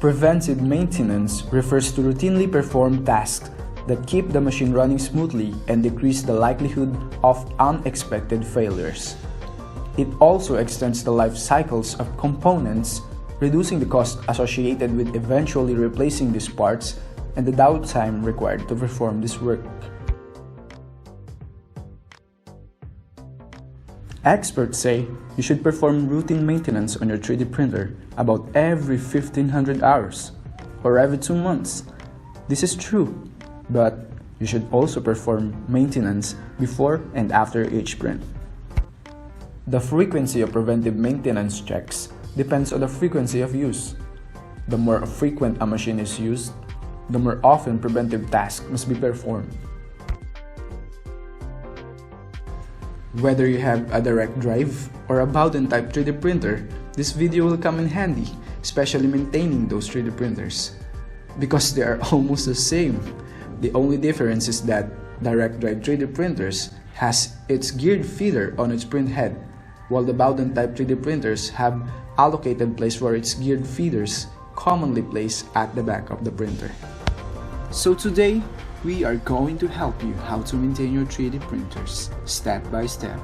Preventive maintenance refers to routinely performed tasks that keep the machine running smoothly and decrease the likelihood of unexpected failures. It also extends the life cycles of components, reducing the cost associated with eventually replacing these parts and the downtime required to perform this work. Experts say you should perform routine maintenance on your 3D printer about every 1500 hours or every 2 months. This is true, but you should also perform maintenance before and after each print. The frequency of preventive maintenance checks depends on the frequency of use. The more frequent a machine is used, the more often preventive tasks must be performed. Whether you have a direct drive or a Bowden type 3D printer, this video will come in handy, especially maintaining those 3D printers. Because they are almost the same. The only difference is that direct drive 3D printers has its geared feeder on its print head, while the Bowden type 3D printers have allocated place for its geared feeders, commonly placed at the back of the printer. So today, we are going to help you how to maintain your 3D printers step by step.